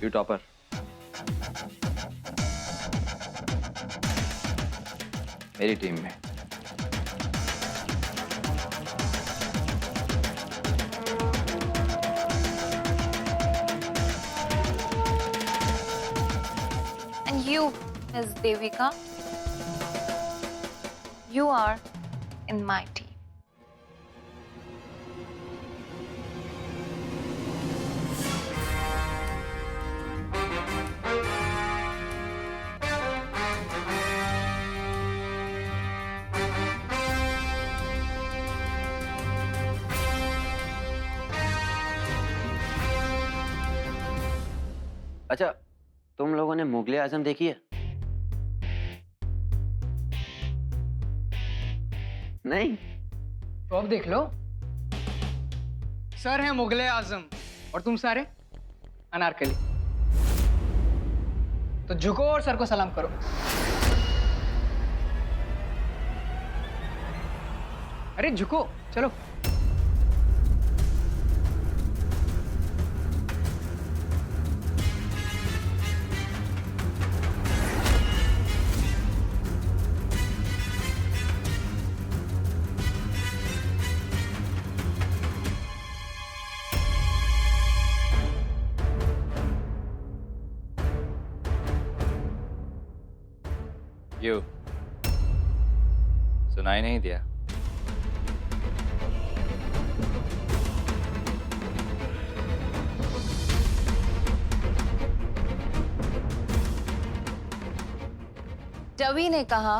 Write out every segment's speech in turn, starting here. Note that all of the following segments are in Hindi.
You topper. मेरी टीम में। And you, Miss Devika, you are in my team. अच्छा, तुम लोगों ने मुगले आजम देखी है? नहीं? तो अब देख लो। सर है मुगले आजम और तुम सारे अनारकली। तो झुको और सर को सलाम करो। अरे झुको, चलो। यू सुनाई नहीं दिया? रवि ने कहा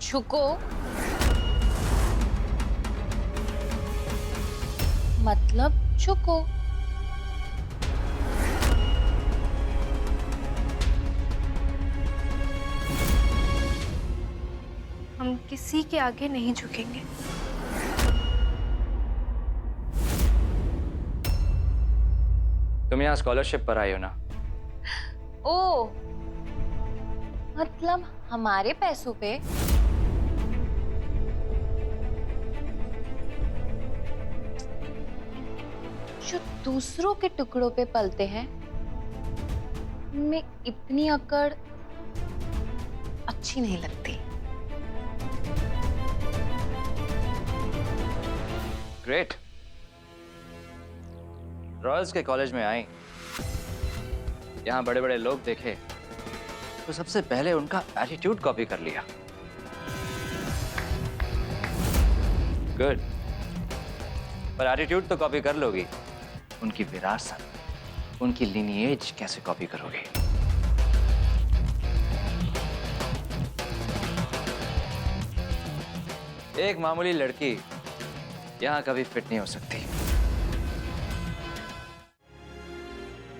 झुको, मतलब झुको। हम किसी के आगे नहीं झुकेंगे। तुम यहाँ स्कॉलरशिप पर आई हो ना? ओ, मतलब हमारे पैसों पे? जो दूसरों के टुकड़ों पे पलते हैं, उनमें इतनी अकड़ अच्छी नहीं लगती। ग्रेट। रॉयल्स के कॉलेज में आई, यहाँ बड़े बड़े लोग देखे तो सबसे पहले उनका एटीट्यूड कॉपी कर लिया। गुड। पर एटीट्यूड तो कॉपी कर लोगी, उनकी विरासत, उनकी लिनिएज कैसे कॉपी करोगे? एक मामूली लड़की यहाँ कभी फिट नहीं हो सकती।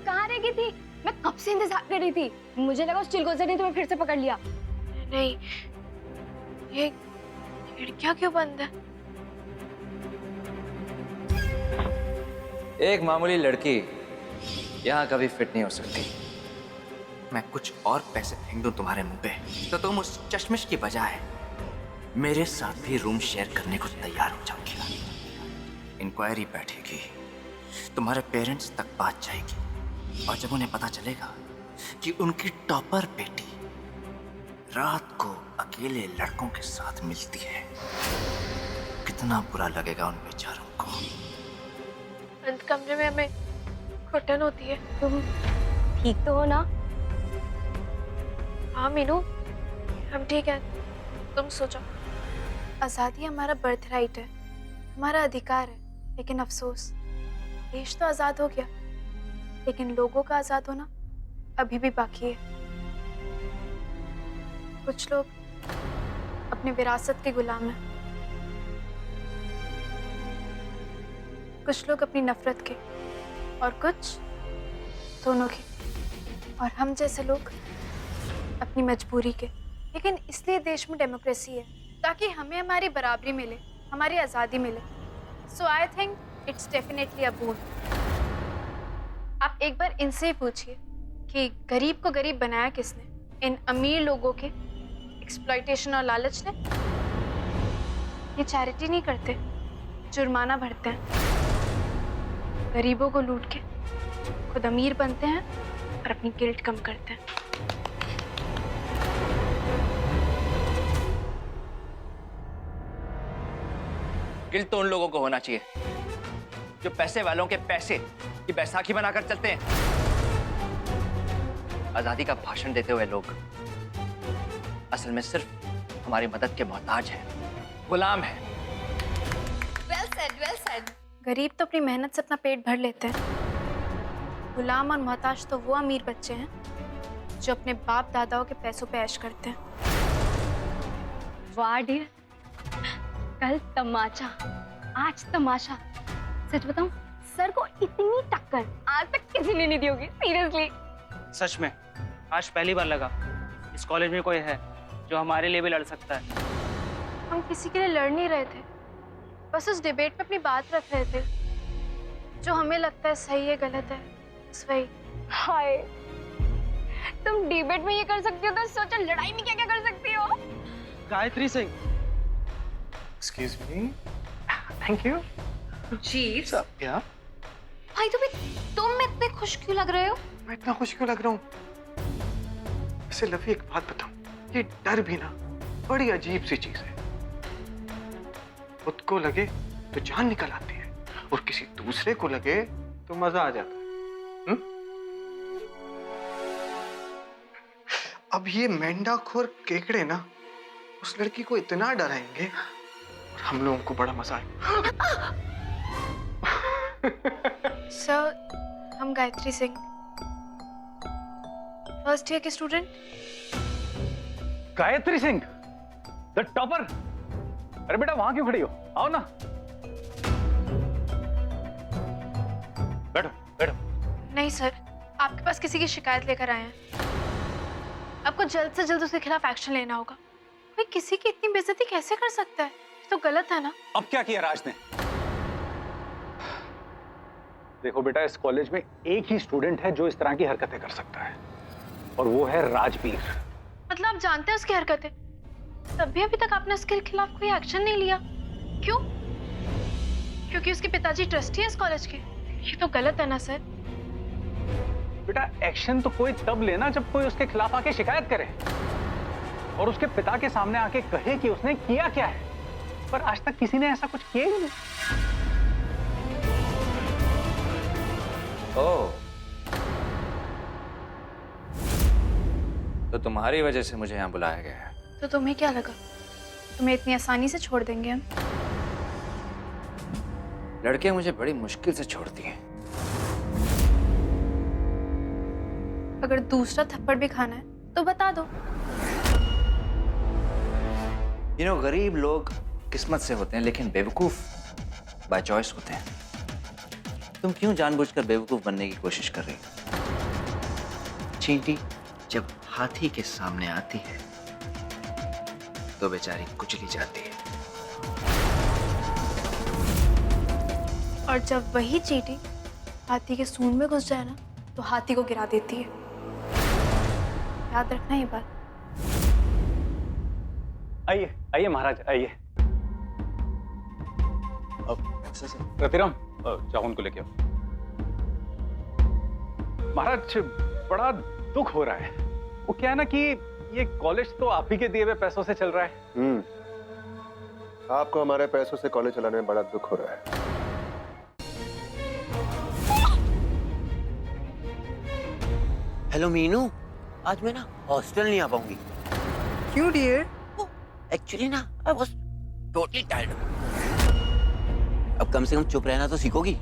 कहाँ रह गई थी? मैं कब से इंतजार कर रही थी। मुझे लगा उस चिलगोज़र ने तुम्हें फिर से पकड़ लिया। नहीं, ये खिड़कियाँ क्यों बंद है? एक मामूली लड़की यहाँ कभी फिट नहीं हो सकती। मैं कुछ और पैसे फेंक दूं तुम्हारे मुंह पे तो तुम उस चश्मिश की बजाय मेरे साथ भी रूम शेयर करने को तैयार हो जाओगी। इंक्वायरी बैठेगी, तुम्हारे पेरेंट्स तक बात जाएगी और जब उन्हें पता चलेगा कि उनकी टॉपर बेटी रात को अकेले लड़कों के साथ मिलती है, कितना बुरा लगेगा उन बेचारों को। बंद कमरे में हमें घुटन होती है। तुम ठीक तो हो ना? हाँ मीनू, हम ठीक हैं। तुम सोचो। आज़ादी हमारा बर्थ राइट है, हमारा अधिकार है, लेकिन अफसोस देश तो आज़ाद हो गया, लेकिन लोगों का आज़ाद होना अभी भी बाकी है। कुछ लोग अपनी विरासत के गुलाम हैं, कुछ लोग अपनी नफरत के, और कुछ दोनों के, और हम जैसे लोग अपनी मजबूरी के। लेकिन इसलिए देश में डेमोक्रेसी है ताकि हमें हमारी बराबरी मिले, हमारी आज़ादी मिले। So I think it's definitely a boon. आप एक बार इनसे ही पूछिए कि गरीब को गरीब बनाया किसने? इन अमीर लोगों के एक्सप्लॉयटेशन और लालच ने। ये चैरिटी नहीं करते, जुर्माना भरते हैं। गरीबों को लूट के खुद अमीर बनते हैं और अपनी गिल्ट कम करते हैं। गिल्ट तो उन लोगों को होना चाहिए जो पैसे वालों के पैसे की बैसाखी बनाकर चलते हैं। आजादी का भाषण देते हुए लोग असल में सिर्फ हमारी मदद के मोहताज हैं, गुलाम हैं। Well said. गरीब तो अपनी मेहनत से अपना पेट भर लेते हैं। गुलाम और मोहताज तो वो अमीर बच्चे हैं जो अपने बाप दादाओं के पैसों पे ऐश करते हैं। वाह डियर, कल तमाचा, आज तमाशा। सच बताऊं, सर को इतनी टक्कर आज तक किसी ने नहीं दी होगी, सीरियसली। सच में आज पहली बार लगा इस कॉलेज में कोई है जो हमारे लिए भी लड़ सकता है। हम किसी के लिए लड़ नहीं रहे थे, बस उस डिबेट में अपनी बात रख रहे थे। जो हमें लगता है सही है गलत है, बस वही। हाय, तुम डिबेट में ये कर सकती हो तो सोचो लड़ाई में क्या क्या कर सकती हो। Gayatri Singh, excuse me, thank you ji क्या? भाई तुम इतने खुश क्यों लग रहे हो? मैं इतना खुश क्यों लग रहा हूँ? वैसे लवी एक बात बताऊं, ये डर भी ना बड़ी अजीब सी चीज है। खुद को लगे तो जान निकल आती है और किसी दूसरे को लगे तो मजा आ जाता है। अब ये मेंढाखोर केकड़े ना उस लड़की को इतना डराएंगे और हम लोगों को बड़ा मजा आएगा। सर, हम गायत्री सिंह, फर्स्ट ईयर के student. Gayatri Singh, the topper. अरे बेटा वहां क्यों खड़ी हो? आओ ना, बैठो बैठो। नहीं सर, आपके पास किसी की शिकायत लेकर आए हैं। आपको जल्द से जल्द उसके खिलाफ एक्शन लेना होगा। कोई किसी की इतनी बेइज्जती कैसे कर सकता है? ये तो गलत है ना। अब क्या किया राज ने? देखो बेटा, इस कॉलेज में एक ही स्टूडेंट है जो इस तरह की हरकतें कर सकता है और वो है राजवीर। मतलब आप जानते हैं उसकी हरकतें, तब भी अभी तक आपने उसके खिलाफ कोई एक्शन नहीं लिया। क्यों? क्योंकि उसके पिताजी ट्रस्टी हैं इस कॉलेज के। ये तो गलत है ना सर। बेटा एक्शन तो कोई तब लेना जब कोई उसके खिलाफ आके शिकायत करे और उसके पिता के सामने आके कहे कि उसने किया क्या है, पर आज तक किसी ने ऐसा कुछ किया ही नहीं। ओह, तो तुम्हारी वजह से मुझे यहाँ बुलाया गया है। तो तुम्हें क्या लगा तुम्हें इतनी आसानी से छोड़ देंगे हम? लड़के मुझे बड़ी मुश्किल से छोड़ती हैं। अगर दूसरा थप्पड़ भी खाना है तो बता दो। गरीब लोग किस्मत से होते हैं लेकिन बेवकूफ बाय चॉइस होते हैं। तुम क्यों जानबूझकर बेवकूफ बनने की कोशिश कर रही हो? चींटी जब हाथी के सामने आती है तो बेचारी कुचली जाती है, और जब वही चींटी हाथी के सूंड में घुस जाए ना तो हाथी को गिरा देती है। याद रखना ये बात। आइए आइए महाराज, आइए। रतिराम, जाओ उनको लेके आओ। महाराज, बड़ा दुख हो रहा है। वो क्या है ना कि ये कॉलेज तो आप ही के दिए हुए पैसों से चल रहा है। आपको हमारे पैसों से कॉलेज चलाने में बड़ा दुख हो रहा है। हेलो मीनू, आज मैं ना हॉस्टल नहीं आ पाऊंगी। क्यों डियर? एक्चुअली ना आई वाज टोटली टायर्ड। अब कम से कम चुप रहना तो सीखोगी।